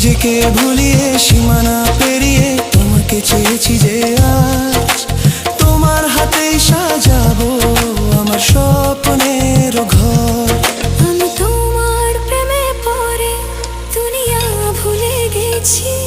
নিজেকে ভুলিয়ে সীমানা পেরিয়ে তোমাকে চেয়েছি যে আজ তোমার হাতেই সাজাবো আমার স্বপ্নের ঘর। আমি তোমার প্রেমে পড়ে দুনিয়া ভুলে গেছি।